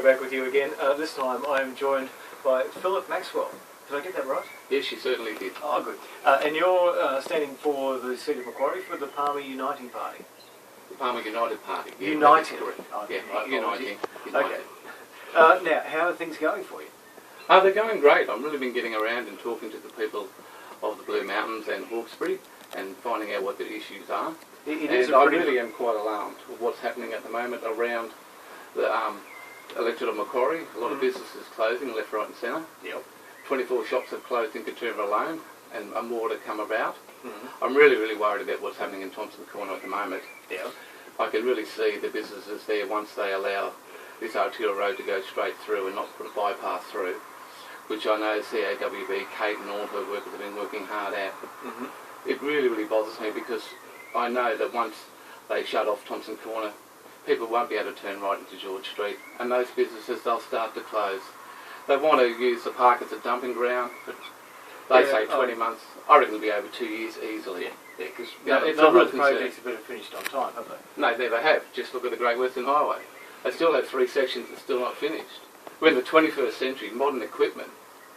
Back with you again. This time I am joined by Philip Maxwell. Did I get that right? Yes, you certainly did. Oh, good. And you're standing for the seat of Macquarie for the Palmer Uniting Party. The Palmer United Party. Yeah, United. Oh, yeah, Uniting. Okay. Now, how are things going for you? They're going great. I've really been getting around and talking to the people of the Blue Mountains and Hawkesbury and finding out what the issues are. I really am quite alarmed with what's happening at the moment around the electorate of Macquarie. A lot of businesses closing left, right and centre. Yep. 24 shops have closed in Katoomba alone and more to come about. I'm really worried about what's happening in Thompson Corner at the moment. Yeah. I can really see the businesses there once they allow this arterial road to go straight through and not put a bypass through, which I know CAWB, Kate and all her workers have been working hard at. It really bothers me because I know that once they shut off Thompson Corner, people won't be able to turn right into George Street, and those businesses, they'll start to close. They want to use the park as a dumping ground, but they say 20 months. I reckon it'll be over 2 years easily. Yeah, because it's a real concern. projects have been finished on time, have they? No, they never have. Just look at the Great Western Highway. They still have 3 sections that's still not finished. We're in the 21st century, modern equipment.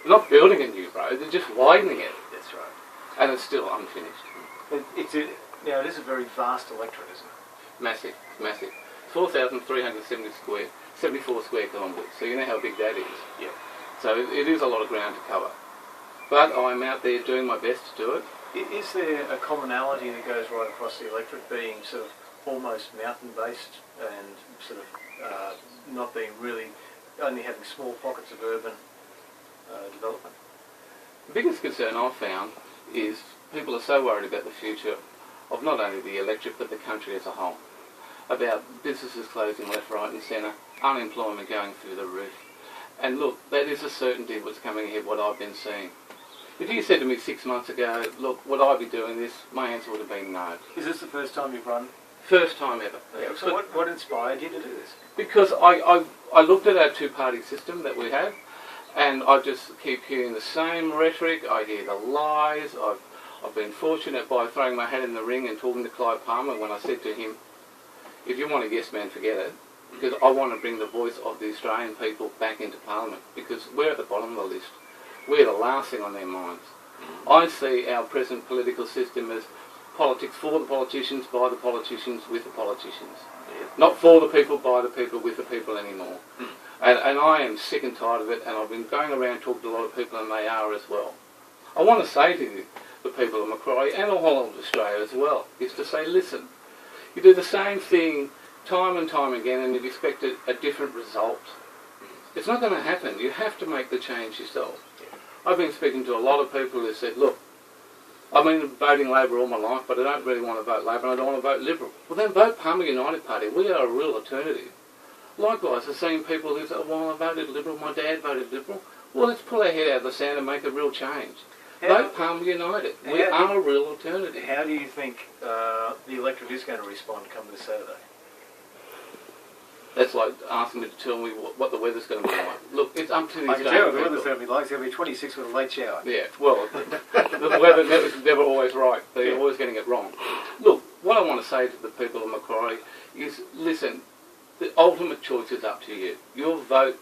They're not building a new road, they're just widening it. That's right. And it's still unfinished. It is a very vast electorate, isn't it? Massive. 4,374 square kilometres. So you know how big that is. Yeah. So it is a lot of ground to cover. But I'm out there doing my best to do it. Is there a commonality that goes right across the electorate, being sort of almost mountain-based and sort of not being really, only having small pockets of urban development? The biggest concern I've found is people are so worried about the future of not only the electorate but the country as a whole. About businesses closing left, right and centre, unemployment going through the roof. And look, that is a certainty of what's coming ahead, what I've been seeing. If you said to me 6 months ago, look, would I be doing this? My answer would have been no. Is this the first time you've run? First time ever. Yeah, so what inspired you to do this? Because I looked at our two-party system that we have, and I just keep hearing the same rhetoric. I hear the lies. I've been fortunate by throwing my hat in the ring and talking to Clive Palmer when I said to him, if you want a yes man, forget it, because I want to bring the voice of the Australian people back into Parliament, because we're at the bottom of the list. We're the last thing on their minds. I see our present political system as politics for the politicians, by the politicians, with the politicians. Not for the people, by the people, with the people anymore. And I am sick and tired of it, and I've been going around talking to a lot of people, and they are as well. I want to say to the people of Macquarie and the whole of Australia as well, is to say, listen, you do the same thing time and time again and you've expected a different result. It's not going to happen. You have to make the change yourself. I've been speaking to a lot of people who said, look, I've been voting Labor all my life, but I don't really want to vote Labor and I don't want to vote Liberal. Well, then vote Palmer United Party. We are a real alternative. Likewise, I've seen people who say, well, I voted Liberal, my dad voted Liberal. Well, let's pull our head out of the sand and make a real change. Vote Palmer United. We are a real alternative. How do you think the electorate is going to respond come this Saturday? That's like asking me to tell me what the weather's going to be like. Look, it's up to these I can tell what the weather's going to be like. It's going to be 26 with a late shower. Yeah, well, the weather is never always right. They're always getting it wrong. Look, what I want to say to the people of Macquarie is, listen, the ultimate choice is up to you. Your vote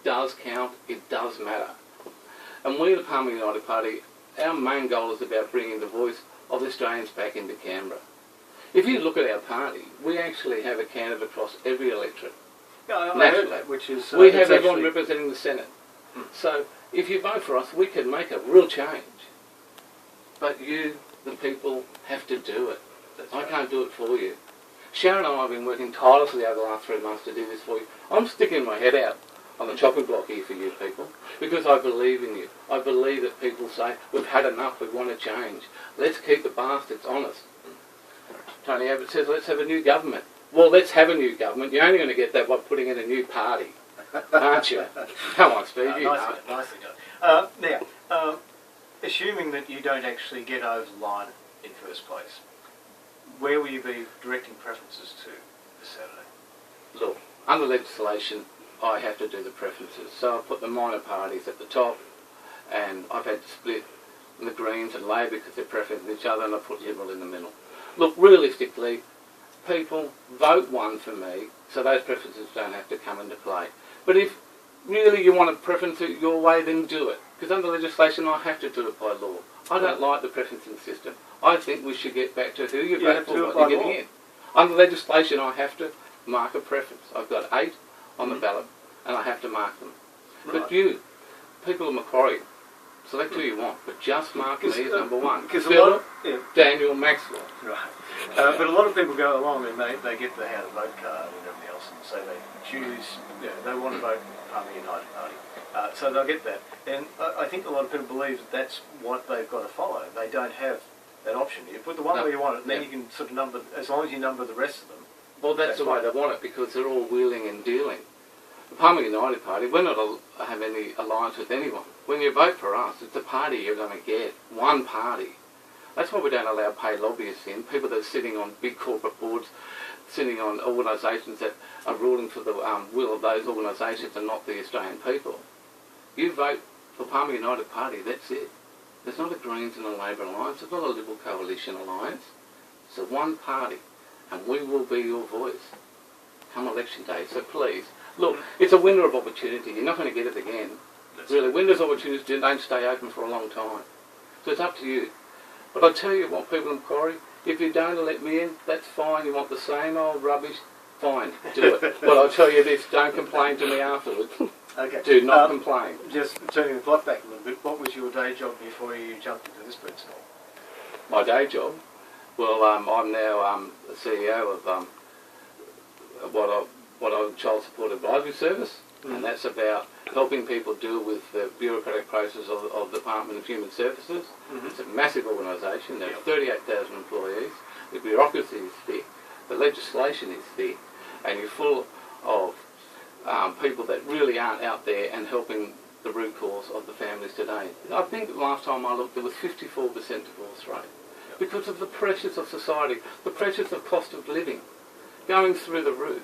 does count. It does matter. And we, the Palmer United Party, our main goal is about bringing the voice of the Australians back into Canberra. If you look at our party, we actually have a candidate across every electorate. Yeah, I heard that, which is... we have everyone representing the Senate. So if you vote for us, we can make a real change. But you, the people, have to do it. I can't do it for you. Sharon and I have been working tirelessly over the last 3 months to do this for you. I'm sticking my head out on the chopping block here for you people, because I believe in you. I believe that people say, we've had enough, we want to change. Let's keep the bastards honest. Tony Abbott says, let's have a new government. Well, let's have a new government. You're only going to get that by putting in a new party, aren't you? Come on, Steve. Nicely done. Now, assuming that you don't actually get over the line in first place, where will you be directing preferences to this Saturday? Look, under legislation, I have to do the preferences. So I put the minor parties at the top, and I've had to split the Greens and Labor because they're preferencing each other, and I put Liberal in the middle. Look, realistically, people, vote one for me, so those preferences don't have to come into play. But if really you want to preference it your way, then do it. Because under legislation, I have to do it by law. I don't like the preferencing system. I think we should get back to who you vote for, what you're getting in. Under legislation, I have to mark a preference. I've got 8 on the ballot, and I have to mark them. Right. But you, people of Macquarie, select who you want, but just mark me as number 1. Philip, Daniel, Maxwell. Right. But a lot of people go along and they get the how to vote card and everything else, and so they choose, they want to vote Palmer United Party. So they'll get that. And I think a lot of people believe that that's what they've got to follow. They don't have that option. You put the one where you want it, and then you can sort of number, as long as you number the rest of them. Well, that's the way they want it, because they're all wheeling and dealing. The Palmer United Party, we're not have any alliance with anyone. When you vote for us, it's the party you're going to get. One party. That's why we don't allow paid lobbyists in, people that are sitting on big corporate boards, sitting on organisations that are ruling for the will of those organisations and not the Australian people. You vote for Palmer United Party, that's it. There's not a Greens and a Labor alliance, there's not a Liberal coalition alliance. It's a one party, and we will be your voice come election day. So please, look, it's a window of opportunity. You're not going to get it again. Really, windows of opportunities don't stay open for a long time. So it's up to you. But I tell you what, people in Macquarie, if you don't let me in, that's fine. You want the same old rubbish, fine, do it. But I'll tell you this, don't complain to me afterwards. Okay. Do not complain. Just turning the clock back a little bit, what was your day job before you jumped into this principle? My day job? Well, I'm now the CEO of what I Child Support Advisory Service, and that's about helping people deal with the bureaucratic process of the Department of Human Services. It's a massive organisation. There are 38,000 employees. The bureaucracy is thick. The legislation is thick, and you're full of people that really aren't out there and helping the root cause of the families today. I think the last time I looked, there was 54% divorce rate because of the pressures of society, the pressures of cost of living going through the roof.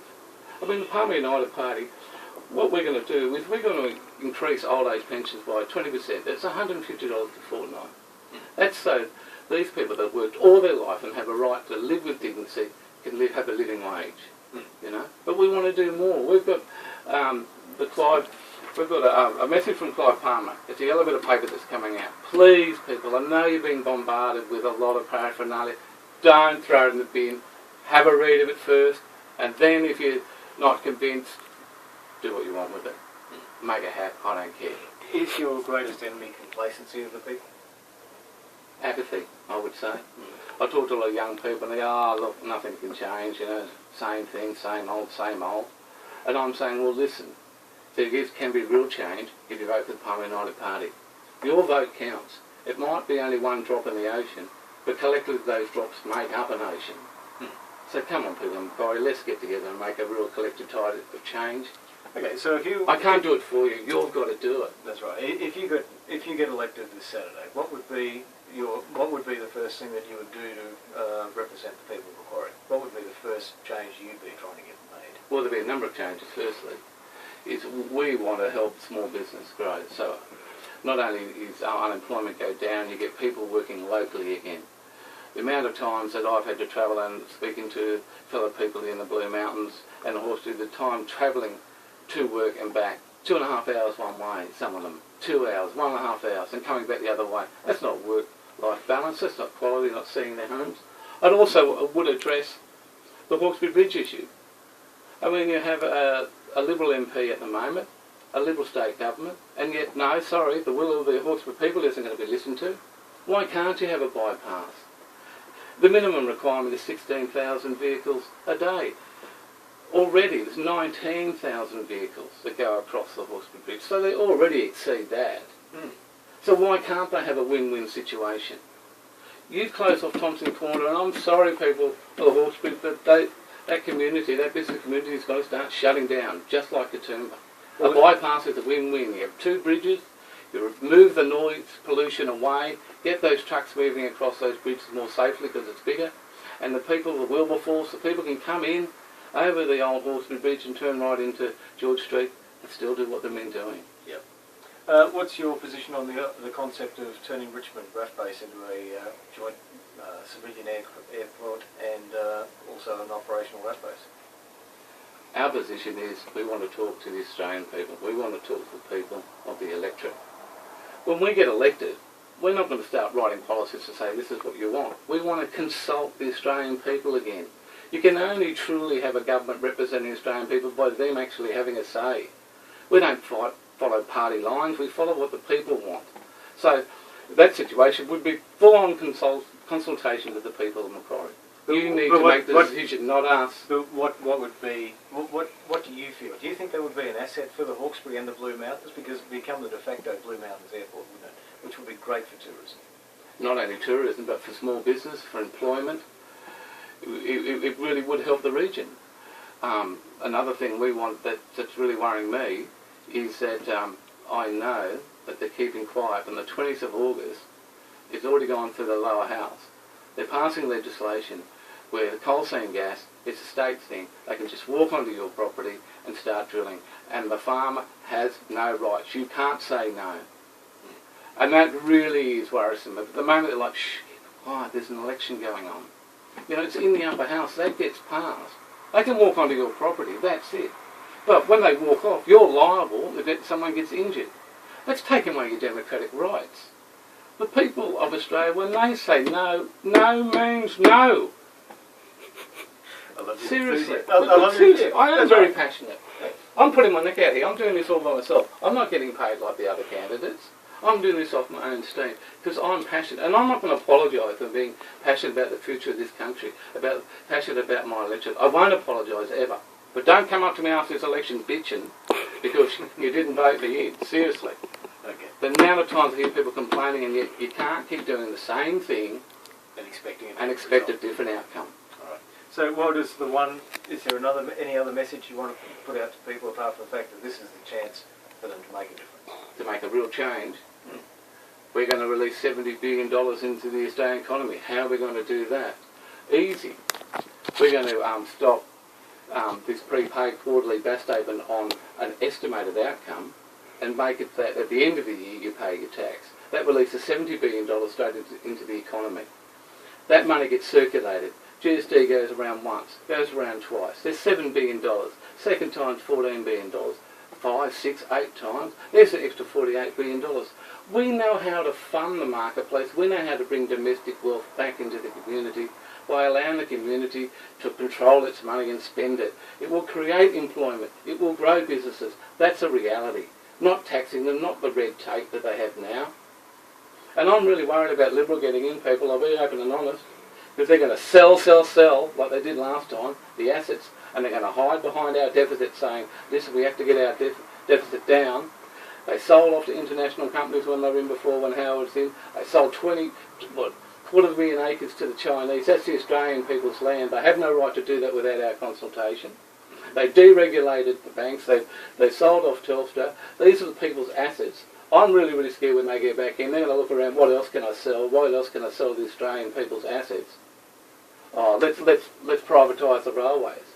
I mean, the Palmer United Party, what we're going to do is we're going to increase old age pensions by 20%. That's $150 a fortnight. That's so these people that have worked all their life and have a right to live with dignity can have a living wage. You know, but we want to do more. We've got we've got a message from Clive Palmer. It's a yellow bit of paper that's coming out. Please, people, I know you're being bombarded with a lot of paraphernalia. Don't throw it in the bin. Have a read of it first, and then if you're not convinced, do what you want with it. Make a hat. I don't care. Is your greatest enemy complacency of the people? Apathy, I would say. I talk to a lot of young people and they go, oh, look, nothing can change, you know, same thing, same old, same old. And I'm saying, well, listen, there can be real change if you vote for the Palmer United Party. Your vote counts. It might be only one drop in the ocean, but collectively those drops make up an ocean. So come on, people in Macquarie, let's get together and make a real collective tide of change. Okay, so if you... I can't do it for you. You've got to do it. That's right. If you get elected this Saturday, what would be the first thing that you would do to represent the people of Macquarie? What would be the first change you'd be trying to get made? Well, there'll be a number of changes. Firstly, is we want to help small business grow. So not only is our unemployment go down, you get people working locally again. The amount of times that I've had to travel and speaking to fellow people in the Blue Mountains and the Hawkesbury, the time travelling to work and back, 2.5 hours one way, some of them, 2 hours, 1.5 hours, and coming back the other way. That's not work-life balance, that's not quality, not seeing their homes. I'd also would address the Hawkesbury Bridge issue. I mean, you have a Liberal MP at the moment, a Liberal state government, and yet, no, sorry, the will of the Hawkesbury people isn't going to be listened to. Why can't you have a bypass? The minimum requirement is 16,000 vehicles a day. Already, there's 19,000 vehicles that go across the Hawkesbury Bridge, so they already exceed that. So why can't they have a win-win situation? You've closed off Thompson Corner, and I'm sorry, people of the Hawkesbury, but that community, that business community is going to start shutting down, just like Katoomba. A bypass is a win-win. You have 2 bridges, you remove the noise pollution away, get those trucks moving across those bridges more safely because it's bigger, and the people, the Wilberforce, the people can come in over the old Hawkesbury Bridge and turn right into George Street and still do what they've been doing. Yep. What's your position on the concept of turning Richmond RAF base into a joint civilian airport and also an operational RAF base? Our position is we want to talk to the Australian people. We want to talk to the people of the electorate. When we get elected, we're not going to start writing policies to say this is what you want. We want to consult the Australian people again. You can only truly have a government representing the Australian people by them actually having a say. We don't follow party lines, we follow what the people want. So that situation would be full-on consultation with the people of Macquarie. You need to make the decision, not us. But what do you feel? Do you think that would be an asset for the Hawkesbury and the Blue Mountains? Because it would become the de facto Blue Mountains airport, wouldn't it? Which would be great for tourism. Not only tourism, but for small business, for employment. It really would help the region. Another thing we want that's really worrying me is that I know that they're keeping quiet. On the 20th of August, it's already gone through the lower house. They're passing legislation where the coal seam gas, it's a state thing. They can just walk onto your property and start drilling. And the farmer has no rights. You can't say no. And that really is worrisome. At the moment they're like, shh, keep quiet, there's an election going on. You know, it's in the upper house, that gets passed. They can walk onto your property, that's it. But when they walk off, you're liable if someone gets injured. That's taking away your democratic rights. The people of Australia, when they say no, no means no. I love you. Seriously. Seriously. I am very passionate. I'm putting my neck out here. I'm doing this all by myself. I'm not getting paid like the other candidates. I'm doing this off my own steam because I'm passionate. And I'm not going to apologise for being passionate about the future of this country, passionate about my election. I won't apologise ever. But don't come up to me after this election bitching because you didn't vote me in. Seriously. Okay. The amount of times I hear people complaining and yet you can't keep doing the same thing And expect a different outcome. All right. So what is is there any other message you want to put out to people apart from the fact that this is the chance for them to make a difference? To make a real change, we're going to release $70 billion into the Australian economy. How are we going to do that? Easy. We're going to stop this prepaid quarterly BAS statement on an estimated outcome and make it that at the end of the year you pay your tax. That releases $70 billion straight into the economy. That money gets circulated. GST goes around once, goes around twice. There's $7 billion. Second time's $14 billion. 5, 6, 8 times. There's an extra $48 billion. We know how to fund the marketplace. We know how to bring domestic wealth back into the community by allowing the community to control its money and spend it. It will create employment. It will grow businesses. That's a reality. Not taxing them, not the red tape that they have now. And I'm really worried about Liberal getting in people. I'll be open and honest. Because they're going to sell, like they did last time, the assets, and they're going to hide behind our deficit saying, listen, we have to get our deficit down. They sold off to international companies when they were in before, when Howard was in. They sold 250,000 acres to the Chinese. That's the Australian people's land. They have no right to do that without our consultation. They deregulated the banks. They sold off Telstra. These are the people's assets. I'm really, really scared when they get back in. They're going to look around, what else can I sell? What else can I sell the Australian people's assets? Oh, let's privatise the railways.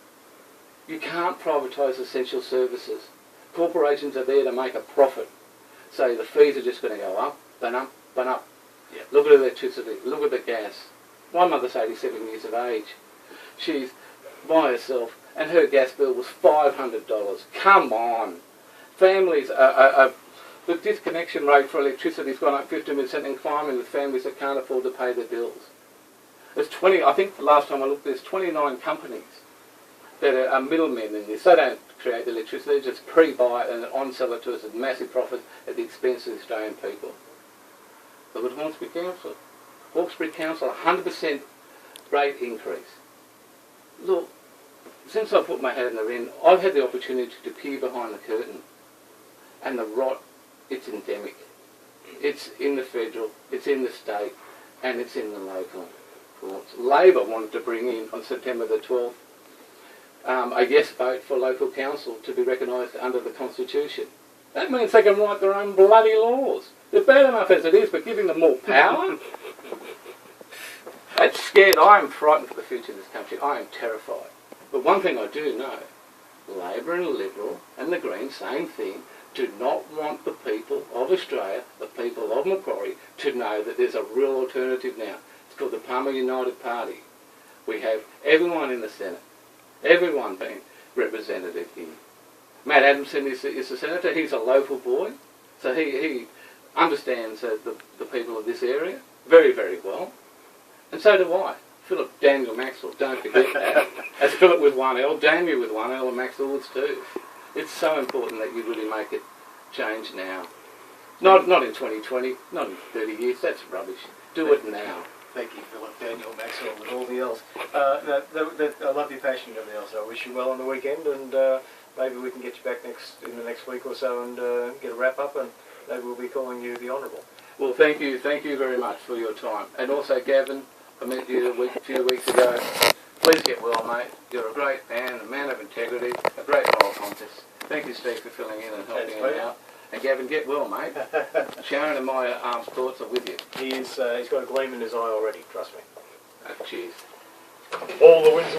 You can't privatise essential services. Corporations are there to make a profit. So the fees are just going to go up and up and up. Yeah. Look at electricity, look at the gas. My mother's 87 years of age. She's by herself and her gas bill was $500. Come on. Families the disconnection rate for electricity has gone up 15% and climbing with families that can't afford to pay their bills. There's I think the last time I looked, there's 29 companies that are middlemen in this. They don't create the electricity, they just pre-buy it and on-sell it to us at massive profit at the expense of the Australian people. Look at Hawkesbury Council. Hawkesbury Council, 100% rate increase. Look, since I put my hat in the ring, I've had the opportunity to peer behind the curtain. And the rot, it's endemic. It's in the federal, it's in the state, and it's in the local courts. Labor wanted to bring in, on September the 12th, a yes vote for local council to be recognised under the Constitution. That means they can write their own bloody laws. They're bad enough as it is, but giving them more power? That's scared. I am frightened for the future of this country. I am terrified. But one thing I do know, Labor and Liberal and the Greens, same thing, do not want the people of Australia, the people of Macquarie, to know that there's a real alternative now. It's called the Palmer United Party. We have everyone in the Senate, everyone being representative here. Matt Adamson is the senator. He's a local boy, so he understands the people of this area very, very well. And so do I. Philip Daniel Maxwell, don't forget that. As Philip with one L, Daniel with one L, and Maxwell with two. It's so important that you really make it change now. Not in 2020, not in 30 years, that's rubbish. Do it now. Thank you, Philip Daniel Maxwell, and all the L's. I love your passion and everything else. I wish you well on the weekend, and maybe we can get you back in the next week or so and get a wrap up, and maybe we'll be calling you the Honourable. Well, thank you very much for your time. And also, Gavin, I met you a few weeks ago. Please get well, mate. You're a great man, a man of integrity, a great moral compass. Thank you, Steve, for filling in and helping me out. And Gavin, get well, mate. Sharon and my thoughts are with you. He's got a gleam in his eye already, trust me. Cheers. All the wins.